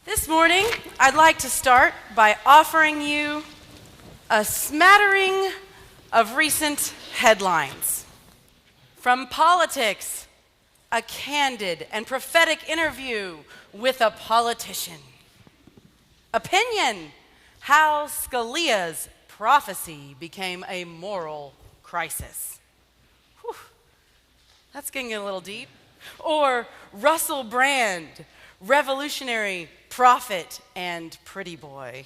This morning, I'd like to start by offering you a smattering of recent headlines. From politics, a candid and prophetic interview with a politician. Opinion, how Scalia's prophecy became a moral crisis. Whew, that's getting a little deep. Or Russell Brand, revolutionary prophet and pretty boy.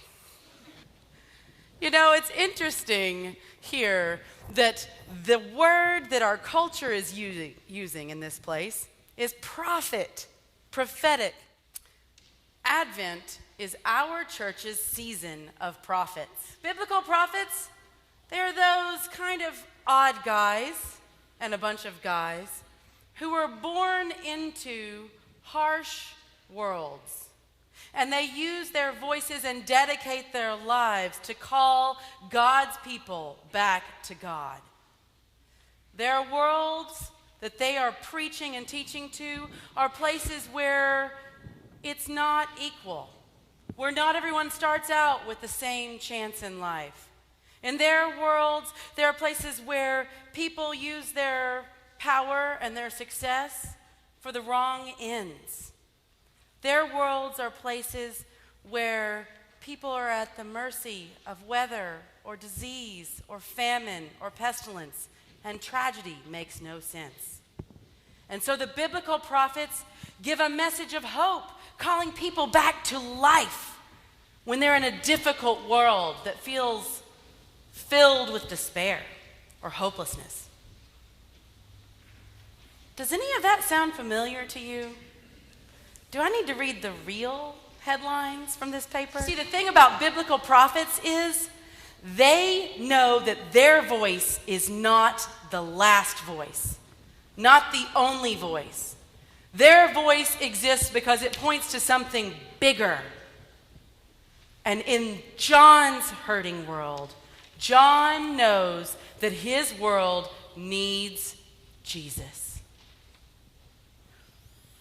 You know, it's interesting here that the word that our culture is using in this place is prophet, prophetic. Advent is our church's season of prophets. Biblical prophets, they're those kind of odd guys and a bunch of guys who were born into harsh worlds. And they use their voices and dedicate their lives to call God's people back to God. Their worlds that they are preaching and teaching to are places where it's not equal, where not everyone starts out with the same chance in life. In their worlds, there are places where people use their power and their success for the wrong ends. Their worlds are places where people are at the mercy of weather or disease or famine or pestilence, and tragedy makes no sense. And so the biblical prophets give a message of hope, calling people back to life when they're in a difficult world that feels filled with despair or hopelessness. Does any of that sound familiar to you? Do I need to read the real headlines from this paper? See, the thing about biblical prophets is they know that their voice is not the last voice, not the only voice. Their voice exists because it points to something bigger. And in John's hurting world, John knows that his world needs Jesus.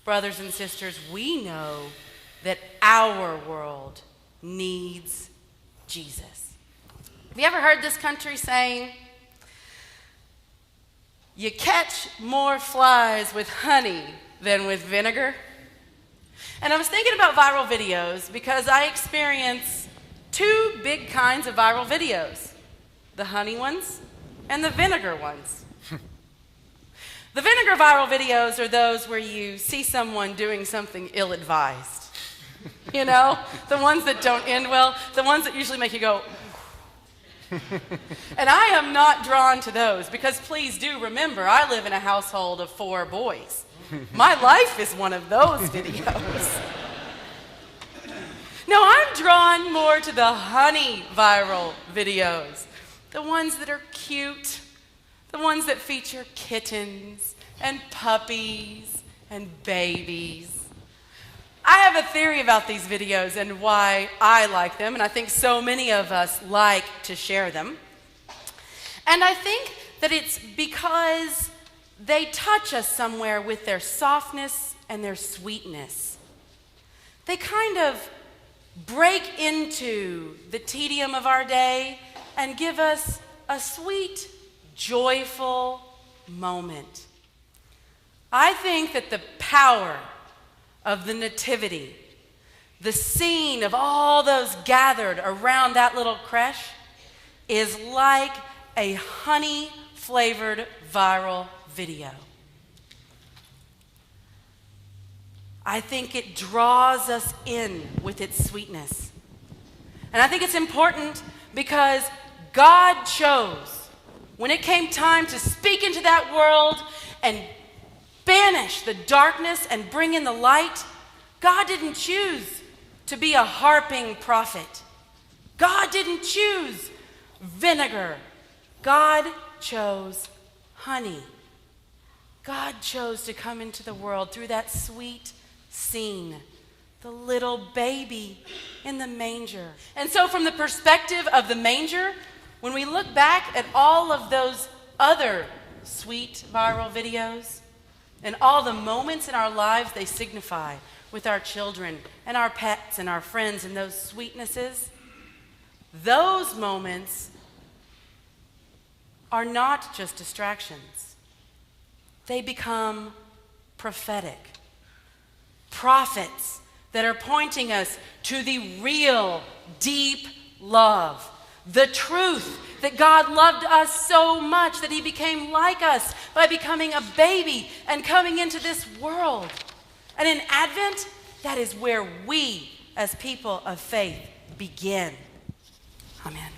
Brothers and sisters, we know that our world needs Jesus. Have you ever heard this country saying, you catch more flies with honey than with vinegar? And I was thinking about viral videos because I experience two big kinds of viral videos, the honey ones and the vinegar ones. The vinegar viral videos are those where you see someone doing something ill-advised. You know, the ones that don't end well, the ones that usually make you go, and I am not drawn to those because please do remember, I live in a household of 4 boys. My life is one of those videos. No, I'm drawn more to the honey viral videos, the ones that are cute, the ones that feature kittens and puppies and babies. I have a theory about these videos and why I like them, and I think so many of us like to share them. And I think that it's because they touch us somewhere with their softness and their sweetness. They kind of break into the tedium of our day and give us a sweet, joyful moment. I think that the power of the nativity, the scene of all those gathered around that little creche, is like a honey-flavored viral video. I think it draws us in with its sweetness. And I think it's important because God chose, when it came time to speak into that world and banish the darkness and bring in the light, God didn't choose to be a harping prophet. God didn't choose vinegar. God chose honey. God chose to come into the world through that sweet scene, the little baby in the manger. And so from the perspective of the manger, when we look back at all of those other sweet viral videos and all the moments in our lives they signify, with our children and our pets and our friends and those sweetnesses, those moments are not just distractions. They become prophetic. Prophets that are pointing us to the real, deep love. The truth that God loved us so much that he became like us by becoming a baby and coming into this world. And in Advent, that is where we, as people of faith, begin. Amen.